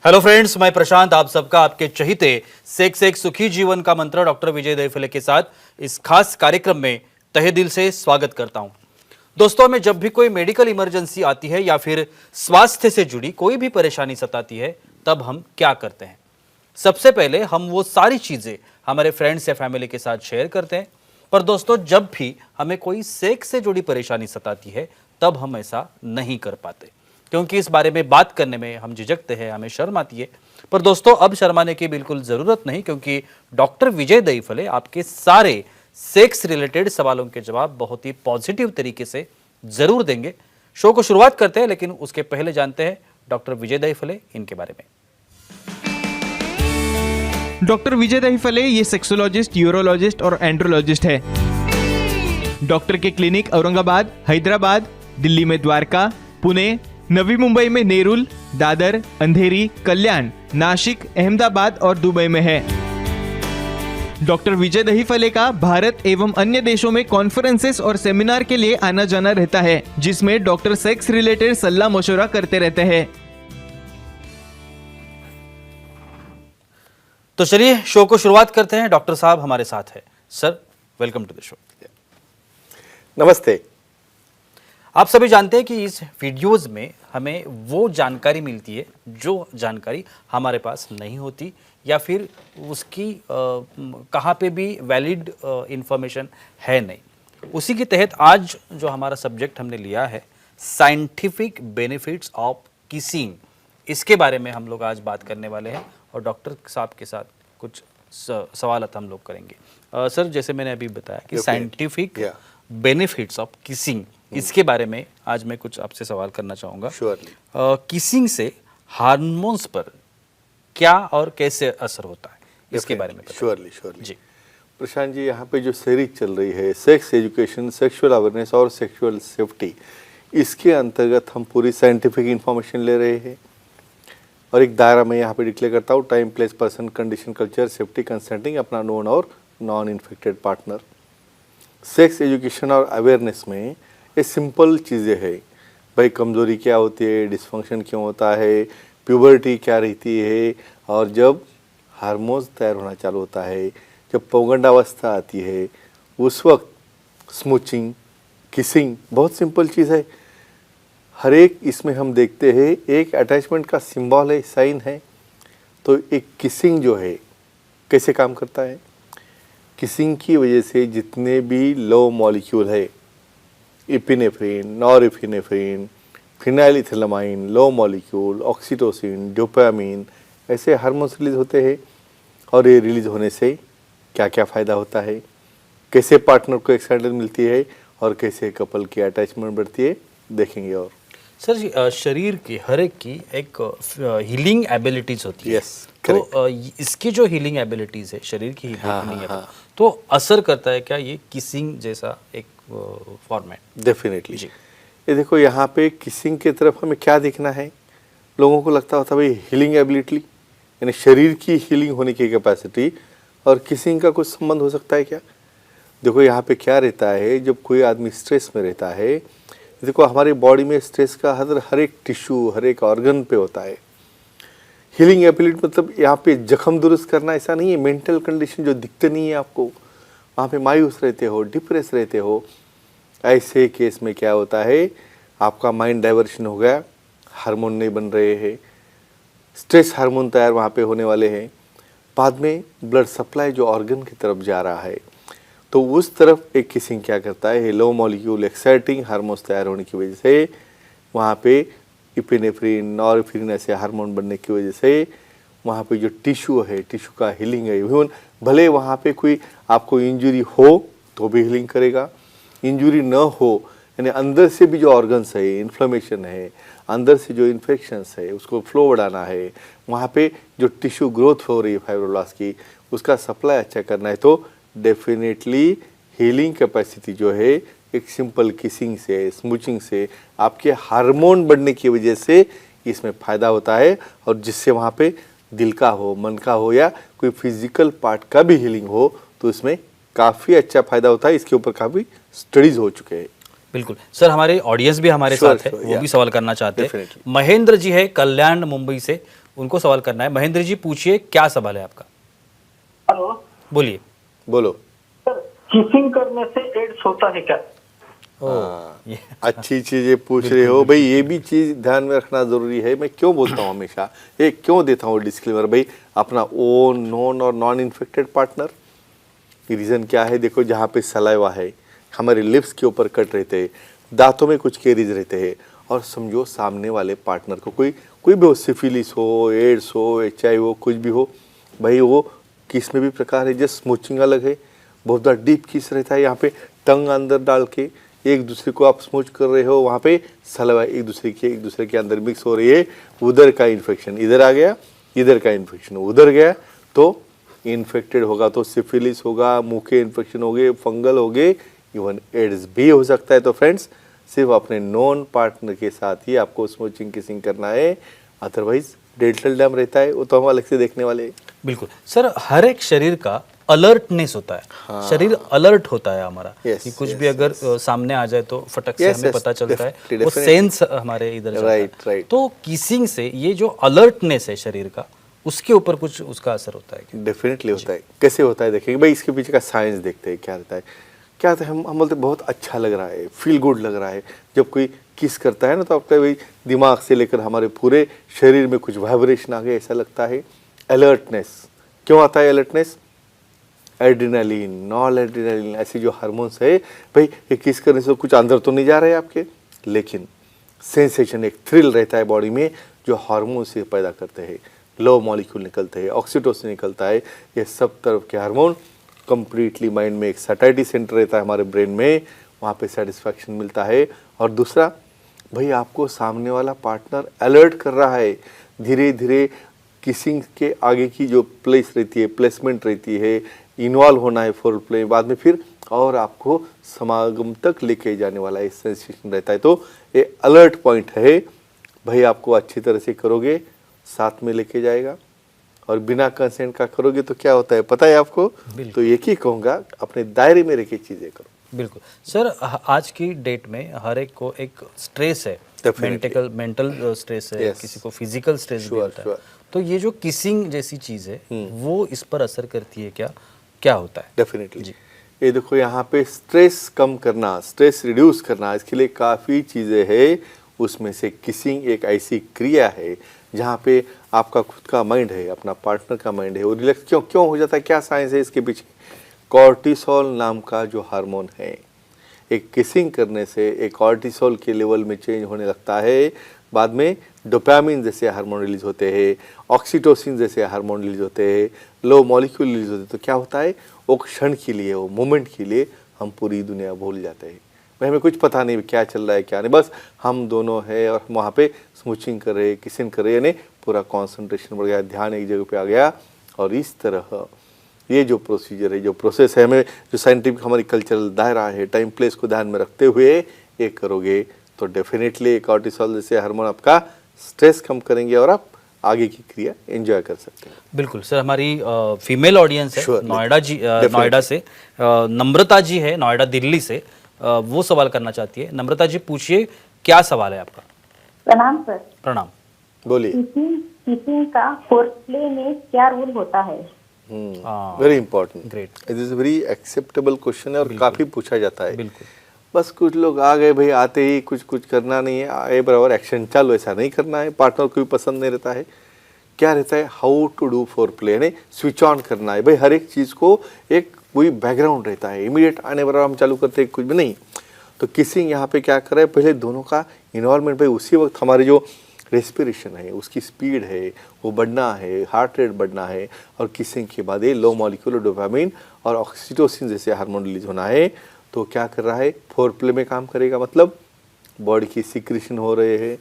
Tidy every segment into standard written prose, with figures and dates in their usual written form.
Hello friends, मैं प्रशांत आप सबका आपके चहीते सेक्स एक सुखी जीवन का मंत्र डॉक्टर विजय दहीफले के साथ इस खास कार्यक्रम में तहे दिल से स्वागत करता हूं। दोस्तों, हमें जब भी कोई मेडिकल इमरजेंसी आती है या फिर स्वास्थ्य से जुड़ी कोई भी परेशानी सताती है, तब हम क्या करते हैं? सबसे पहले हम वो सारी चीजें हमारे फ्रेंड्स या फैमिली के साथ शेयर करते हैं। पर दोस्तों, जब भी हमें कोई सेक्स से जुड़ी परेशानी सताती है, तब हम ऐसा नहीं कर पाते, क्योंकि इस बारे में बात करने में हम झिझकते हैं, हमें शर्म आती है। पर दोस्तों, अब शर्माने की बिल्कुल जरूरत नहीं, क्योंकि डॉक्टर विजय दहीफले आपके सारे सेक्स रिलेटेड सवालों के जवाब बहुत ही पॉजिटिव तरीके से जरूर देंगे। शो को शुरुआत करते हैं, लेकिन उसके पहले जानते हैं डॉक्टर विजय दहीफले इनके बारे में। डॉक्टर विजय दहीफले ये सेक्सोलॉजिस्ट, यूरोलॉजिस्ट और एंड्रोलॉजिस्ट है। डॉक्टर के क्लिनिक औरंगाबाद, हैदराबाद, दिल्ली में द्वारका, पुणे, नवी मुंबई में नेरुल, दादर, अंधेरी, कल्याण, नासिक, अहमदाबाद और दुबई में है। डॉक्टर विजय दहीफले का भारत एवं अन्य देशों में कॉन्फ्रेंसेस और सेमिनार के लिए आना जाना रहता है, जिसमें डॉक्टर सेक्स रिलेटेड सलाह मशवरा करते रहते हैं। तो चलिए शो को शुरुआत करते हैं। डॉक्टर साहब हमारे साथ है। Sir, welcome to the show. नमस्ते। आप सभी जानते हैं कि इस वीडियोस में हमें वो जानकारी मिलती है जो जानकारी हमारे पास नहीं होती, या फिर उसकी कहाँ पे भी वैलिड इंफॉर्मेशन है नहीं। उसी के तहत आज जो हमारा सब्जेक्ट हमने लिया है, साइंटिफिक बेनिफिट्स ऑफ किसिंग, इसके बारे में हम लोग आज बात करने वाले हैं और डॉक्टर साहब के साथ कुछ सवाल हम लोग करेंगे। सर, जैसे मैंने अभी बताया कि साइंटिफिक बेनिफिट्स ऑफ किसिंग, इसके बारे में आज मैं कुछ आपसे सवाल करना चाहूँगा। किसिंग से हार्मोन्स पर क्या और कैसे असर होता है, इसके बारे में श्योरली जी। प्रशांत जी, यहाँ पे जो सीरीज चल रही है सेक्स एजुकेशन, सेक्सुअल अवेयरनेस और सेक्सुअल सेफ्टी, इसके अंतर्गत हम पूरी साइंटिफिक इंफॉर्मेशन ले रहे हैं और एक दायरा में यहाँ पे डिक्लेयर करता हूँ: time, place, person, condition, culture, safety, consenting, अपना नोन और non infected partner. Sex education और अवेयरनेस में ये सिंपल चीज़ें हैं। भाई, कमज़ोरी क्या होती है, डिस्फंक्शन क्यों होता है, प्यूबर्टी क्या रहती है, और जब हार्मोन्स तैयार होना चालू होता है, जब पौगंडावस्था आती है, उस वक्त स्मूचिंग, किसिंग बहुत सिंपल चीज़ है। हर एक इसमें हम देखते हैं एक अटैचमेंट का सिंबल है, साइन है। तो एक किसिंग जो है कैसे काम करता है? किसिंग की वजह से जितने भी लो मॉलिक्यूल है, इपिनेफ्रिन, नॉरएपिनेफ्रिन, फिनाइलइथिलामाइन, लो मॉलिक्यूल, ऑक्सीटोसिन, डोपामिन, ऐसे हार्मोन्स रिलीज होते हैं। और ये रिलीज होने से क्या क्या फ़ायदा होता है, कैसे पार्टनर को एक्साइटमेंट मिलती है और कैसे कपल की अटैचमेंट बढ़ती है, देखेंगे। और सर जी, शरीर की हर एक की एक हीलिंग एबिलिटीज होती है। यस, तो इसकी जो हीलिंग एबिलिटीज है, शरीर की हीलिंग है, तो असर करता है क्या ये किसिंग जैसा एक फॉर्मेट? डेफिनेटली जी। ये देखो, यहाँ पे किसिंग की तरफ हमें क्या देखना है। लोगों को लगता होता भाई हीलिंग एबिलिटी यानी शरीर की हीलिंग होने की कैपेसिटी और किसिंग का कुछ संबंध हो सकता है क्या? देखो, यहाँ पे क्या रहता है, जब कोई आदमी स्ट्रेस में रहता है, देखो हमारी बॉडी में स्ट्रेस का हर एक टिश्यू, हर एक ऑर्गन पे होता है। हीलिंग एबिलिटी मतलब यहाँ पे जख्म दुरुस्त करना ऐसा नहीं है। मेंटल कंडीशन जो दिखते नहीं है आपको, वहाँ पे मायूस रहते हो, डिप्रेस रहते हो, ऐसे केस में क्या होता है, आपका माइंड डाइवर्शन हो गया, हार्मोन नहीं बन रहे हैं, स्ट्रेस हार्मोन तैयार वहाँ पे होने वाले हैं। बाद में ब्लड सप्लाई जो ऑर्गन की तरफ जा रहा है, तो उस तरफ एक किसिंग क्या करता है, लो मॉलिक्यूल एक्साइटिंग हार्मोन्स तैयार होने की वजह से वहाँ पे इपिनेफ्रिन, नॉरएपिनेफ्रिन ऐसे हार्मोन बनने की वजह से वहाँ पे जो टिश्यू है, टिश्यू का हीलिंग है। इवन भले वहाँ पे कोई आपको इंजरी हो तो भी हीलिंग करेगा, इंजरी न हो यानी अंदर से भी जो ऑर्गन्स है, इन्फ्लेमेशन है, अंदर से जो इन्फेक्शंस है, उसको फ्लो बढ़ाना है, वहाँ पे जो टिश्यू ग्रोथ हो रही है फाइब्रोब्लास्ट की, उसका सप्लाई अच्छा करना है, तो डेफिनेटली हीलिंग कैपेसिटी जो है एक सिंपल किसिंग से, स्मूचिंग से, आपके हार्मोन बढ़ने की वजह से इसमें फ़ायदा होता है। और जिससे वहाँ पे दिल का हो, मन का हो, या कोई फिजिकल पार्ट का भी हीलिंग हो, तो इसमें काफ़ी अच्छा फ़ायदा होता है। इसके ऊपर काफ़ी स्टडीज़ हो चुके हैं। बिल्कुल सर, हमारे ऑडियंस भी हमारे साथ है, वो भी सवाल करना चाहते हैं। महेंद्र जी है कल्याण मुंबई से, उनको सवाल करना है। महेंद्र जी पूछिए, क्या सवाल है आपका? हेलो बोलिए। बोलो। सर, किसिंग करने से एड्स होता है क्या? ये अच्छी चीजें पूछ रहे हो भाई, ये भी चीज ध्यान में रखना जरूरी है। मैं क्यों बोलता हूँ हमेशा, ये क्यों देता हूँ डिस्क्लेमर भाई, अपना ओन नॉन और नॉन इन्फेक्टेड पार्टनर। रीजन क्या है, देखो जहाँ पे सलाइवा है, हमारे लिप्स के ऊपर कट रहते हैं, दांतों में कुछ केरीज रहते हैं, और समझो सामने वाले पार्टनर को कोई भी हो, सिफिलिस हो, एड्स हो, HIV हो, कुछ भी हो भाई, वो किस में भी प्रकार है। जस्ट स्मूचिंग अलग है, बहुत ज़्यादा डीप किस रहता है, यहाँ पे टंग अंदर डाल के एक दूसरे को आप स्मूच कर रहे हो, वहाँ पे सलाइवा एक दूसरे के अंदर मिक्स हो रही है, उधर का इन्फेक्शन इधर आ गया, इधर का इन्फेक्शन उधर गया, तो इन्फेक्टेड होगा तो सिफिलिस होगा, मुंह के इन्फेक्शन हो गए, फंगल हो गए, इवन एड्स भी हो सकता है। तो फ्रेंड्स, सिर्फ अपने नॉन पार्टनर के साथ ही आपको स्मूचिंग किसिंग करना है, अदरवाइज डेंटल डैम रहता है वो तो हम अलग से देखने वाले हैं। बिल्कुल सर, हर एक शरीर का अलर्टनेस होता है। शरीर अलर्ट होता है हमारा, Yes, कि कुछ yes, भी अगर सामने आ जाए तो फटक से Yes, हमें yes, पता चलता है, definitely, वो definitely. सेंस हमारे इधर जाता है। Right. तो किसिंग से ये जो अलर्टनेस है शरीर का, उसके ऊपर कुछ उसका असर होता है क्या? डेफिनेटली होता है। कैसे होता है देखिए भाई, इसके पीछे का साइंस देखते हैं क्या रहता है। क्या होता है, हम बोलते हैं बहुत अच्छा लग रहा है, फील गुड लग रहा है। जब कोई किस करता है ना, तो आपका भाई दिमाग से लेकर हमारे पूरे शरीर में कुछ वाइब्रेशन आ गया, ऐसा लगता है। अलर्टनेस क्यों आता है? अलर्टनेस एड्रेनालिन, नॉल एड्रेनालिन, ऐसे जो हार्मोन्स है भाई, ये किस करने से कुछ अंदर तो नहीं जा रहे आपके, लेकिन सेंसेशन, एक थ्रिल रहता है बॉडी में, जो हार्मोन से पैदा करते हैं। लो मॉलिक्यूल निकलते हैं, ऑक्सीटोसिन निकलता है, ये सब तरफ के हार्मोन कंप्लीटली माइंड में एक सैटिस्फैक्शन सेंटर रहता है हमारे ब्रेन में, वहाँ पे सेटिस्फैक्शन मिलता है। और दूसरा भाई, आपको सामने वाला पार्टनर अलर्ट कर रहा है, धीरे धीरे किसिंग के आगे की जो प्लेस रहती है, प्लेसमेंट रहती है, इन्वॉल्व होना है फोर प्ले, बाद में फिर और आपको समागम तक लेके जाने वाला एक सेंसेशन रहता है। तो ये अलर्ट पॉइंट है भाई, आपको अच्छी तरह से करोगे साथ में लेके जाएगा, और बिना कंसेंट का करोगे तो क्या होता है पता है आपको? तो एक ही कहूँगा, अपने दायरे में रह के चीज़ें करो। बिल्कुल सर, आज की डेट में हर एक को एक स्ट्रेस है, मेंटल स्ट्रेस है, Yes. किसी को फिजिकल स्ट्रेस भी Sure, होता है। sure. तो ये जो किसिंग जैसी चीज है, वो इस पर असर करती है क्या? क्या होता है? डेफिनेटली जी। ये देखो, यहाँ पे स्ट्रेस कम करना, स्ट्रेस रिड्यूस करना, इसके लिए काफ़ी चीज़ें हैं। उसमें से किसिंग एक ऐसी क्रिया है जहाँ पे आपका खुद का माइंड है, अपना पार्टनर का माइंड है, वो रिलैक्स क्यों हो जाता है, क्या साइंस है इसके पीछे? कॉर्टिसोल नाम का जो हार्मोन है, एक किसिंग करने से एक कॉर्टिसोल के लेवल में चेंज होने लगता है, बाद में डोपामिन जैसे हार्मोन रिलीज होते हैं, ऑक्सीटोसिन जैसे हार्मोन रिलीज होते हैं, लो मॉलिक्यूल रिलीज होते हैं। तो क्या होता है, वो क्षण के लिए, वो मोमेंट के लिए हम पूरी दुनिया भूल जाते हैं भाई, हमें कुछ पता नहीं क्या चल रहा है क्या नहीं, बस हम दोनों हैं और हम वहाँ पे स्मूचिंग कर रहे, किसिंग कर रहे, यानी पूरा कंसंट्रेशन बढ़ गया, ध्यान एक जगह पे आ गया। और इस तरह ये जो प्रोसीजर है, जो प्रोसेस है, हमें जो साइंटिफिक हमारी कल्चरल दायरा है, टाइम प्लेस को ध्यान में रखते हुए ये करोगे तो डेफिनेटली कॉर्टिसोल जैसे हार्मोन आपका स्ट्रेस कम करेंगे और आप आगे की क्रिया एंजॉय कर सकते हैं। बिल्कुल सर, हमारी फीमेल ऑडियंस है Sure, नोएडा जी, नोएडा से नम्रता जी है, नोएडा दिल्ली से, वो सवाल करना चाहती है। नम्रता जी पूछिए, क्या सवाल है आपका? प्रणाम सर। प्रणाम। बोलिए। किसिंग का फोरप्ले में क्या रोल होता है? Very important, great, it is very acceptable question है और काफी पूछा जाता है। बिल्कुल। बस कुछ लोग आ गए भाई, आते ही कुछ करना नहीं है, आए बराबर एक्शन चालू, ऐसा नहीं करना है, पार्टनर को भी पसंद नहीं रहता है। क्या रहता है, how to do for play, यानी स्विच ऑन करना है भाई, हर एक चीज़ को एक कोई बैकग्राउंड रहता है, इमीडिएट आने बराबर हम चालू करते हैं कुछ भी नहीं। तो किसिंग यहाँ पे क्या कर रहा है, पहले दोनों का इन्वॉल्वमेंट भाई, उसी वक्त हमारे जो रेस्पिरेशन है, उसकी स्पीड है, वो बढ़ना है, हार्ट रेट बढ़ना है, और किसिंग के बाद ये लो मॉलिक्यूलर डोपामिन और ऑक्सीटोसिन जैसे हार्मोन रिलीज होना है। तो क्या कर रहा है, फोर प्ले में काम करेगा, मतलब बॉडी की सिक्रीशन हो रहे हैं,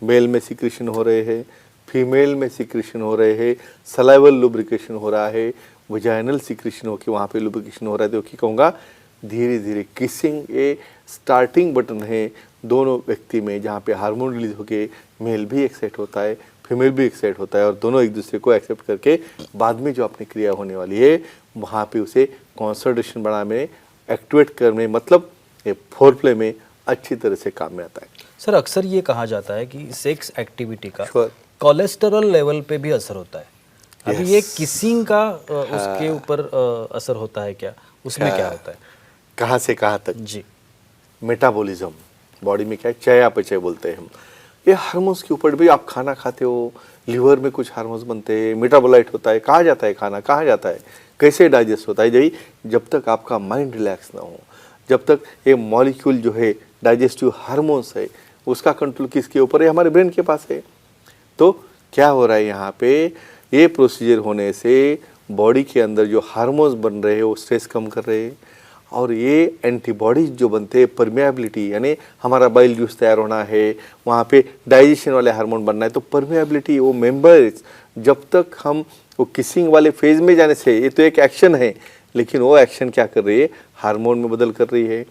मेल में सिक्रीशन हो रहे हैं, फीमेल में सिक्रीशन हो रहे हैं, सलाइवल लुब्रिकेशन हो रहा है, वजाइनल सिक्रीशन होकर वहाँ पे लुब्रिकेशन हो रहा है। तो क्या कहूँगा, धीरे धीरे किसिंग ये स्टार्टिंग बटन है दोनों व्यक्ति में, जहाँ पे हार्मोन रिलीज होके मेल भी एक्साइट होता है, फीमेल भी एक्साइट होता है, और दोनों एक दूसरे को एक्सेप्ट करके बाद में जो अपनी क्रिया होने वाली है वहाँ पे उसे कॉन्संट्रेशन बढ़ाने में, एक्टिवेट करने, मतलब ये फोर प्ले में अच्छी तरह से काम में आता है। सर, अक्सर ये कहा जाता है कि सेक्स एक्टिविटी का Sure. कोलेस्टेरॉल लेवल पे भी असर होता है। अभी ये किसिंग का उसके ऊपर असर होता है क्या, उसमें क्या होता है? कहाँ से कहाँ तक? जी, मेटाबॉलिज्म, बॉडी में क्या है, चय अपचय बोलते हैं हम। ये हार्मोन्स के ऊपर भी, आप खाना खाते हो, लिवर में कुछ हार्मोन्स बनते हैं, मेटाबोलाइट होता है, कहाँ जाता है खाना, कहाँ जाता है, कैसे डाइजेस्ट होता है। यही जब तक आपका माइंड रिलैक्स ना हो, जब तक ये मॉलिक्यूल जो है डाइजेस्टिव हार्मोन्स है, उसका कंट्रोल किसके ऊपर है? हमारे ब्रेन के पास है। तो क्या हो रहा है यहाँ पे, ये प्रोसीजर होने से बॉडी के अंदर जो हार्मोन्स बन रहे हैं वो स्ट्रेस कम कर रहे हैं, और ये एंटीबॉडीज जो बनते हैं, परमेबिलिटी, यानी हमारा बाइल जूस तैयार होना है, वहाँ पे डाइजेशन वाले हार्मोन बनना है, तो परमेबिलिटी, वो मेंबर्स, जब तक हम वो किसिंग वाले फेज में जाने से, ये तो एक एक्शन है, लेकिन वो एक्शन क्या कर रही है, हार्मोन में बदल कर रही है,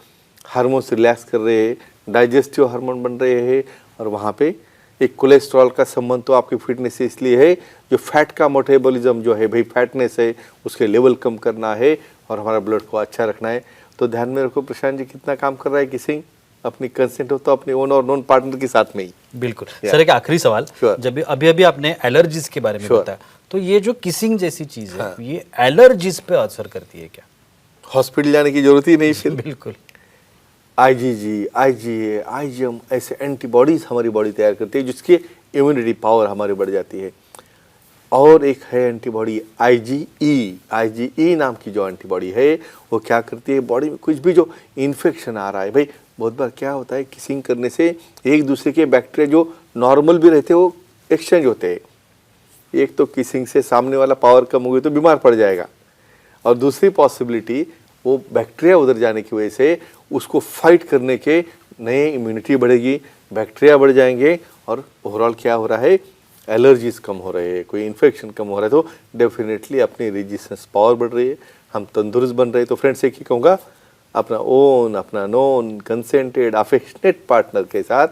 हार्मोन्स रिलैक्स कर रहे हैं, डाइजेस्टिव हार्मोन बन रहे हैं, और वहाँ पे एक कोलेस्ट्रॉल का संबंध तो आपकी फिटनेस से इसलिए है, जो फैट का मेटाबॉलिज्म जो है भाई, फैटनेस है, उसके लेवल कम करना है और हमारा ब्लड को अच्छा रखना है। तो ध्यान में रखो प्रशांत जी, कितना काम कर रहा है किसिंग, अपनी कंसेंट हो तो अपने ओन और नॉन पार्टनर के साथ में ही। बिल्कुल। सर एक आखिरी सवाल, Sure. जब अभी आपने एलर्जीज के बारे में Sure. बताया, तो ये जो किसिंग जैसी चीज है, ये एलर्जीज पे असर करती है क्या? हॉस्पिटल जाने की जरूरत ही नहीं फिर। बिल्कुल। आईजीजी, आईजीए, आईजीएम ऐसे एंटीबॉडीज हमारी बॉडी तैयार करती है, जिसकी इम्यूनिटी पावर हमारी बढ़ जाती है। और एक है एंटीबॉडी आईजीई, आईजीई नाम की जो एंटीबॉडी है, वो क्या करती है, बॉडी में कुछ भी जो इन्फेक्शन आ रहा है, भाई बहुत बार क्या होता है, किसिंग करने से एक दूसरे के बैक्टीरिया जो नॉर्मल भी रहते हैं वो एक्सचेंज होते हैं। एक तो किसिंग से सामने वाला पावर कम हो गई तो बीमार पड़ जाएगा, और दूसरी पॉसिबिलिटी, वो बैक्टीरिया उधर जाने की वजह से उसको फाइट करने के नए इम्यूनिटी बढ़ेगी, बैक्टीरिया बढ़ जाएंगे, और ओवरऑल क्या हो रहा है, एलर्जीज कम हो रहे हैं, कोई इन्फेक्शन कम हो रहा है, तो डेफिनेटली अपनी रेजिस्टेंस पावर बढ़ रही है, हम तंदुरुस्त बन रहे हैं। तो फ्रेंड्स एक ही कहूँगा, अपना ओन, अपना नॉन कंसेंटेड अफेक्शनेट पार्टनर के साथ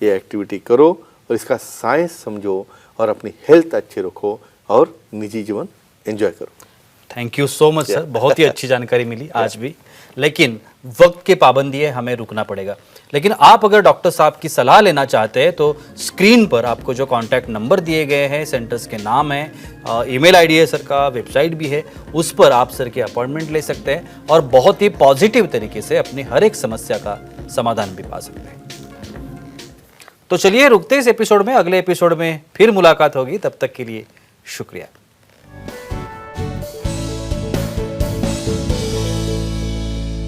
ये एक्टिविटी करो, और इसका साइंस समझो, और अपनी हेल्थ अच्छी रखो, और निजी जीवन एंजॉय करो। Thank you so much sir, बहुत ही अच्छी जानकारी मिली आज भी। लेकिन वक्त की पाबंदी है, हमें रुकना पड़ेगा। लेकिन आप अगर डॉक्टर साहब की सलाह लेना चाहते हैं तो स्क्रीन पर आपको जो कॉन्टैक्ट नंबर दिए गए हैं, सेंटर्स के नाम है, ईमेल आईडी है सर का, वेबसाइट भी है, उस पर आप सर की अपॉइंटमेंट ले सकते हैं और बहुत ही पॉजिटिव तरीके से अपनी हर एक समस्या का समाधान भी पा सकते हैं। तो चलिए रुकते इस एपिसोड में, अगले एपिसोड में फिर मुलाकात होगी, तब तक के लिए शुक्रिया।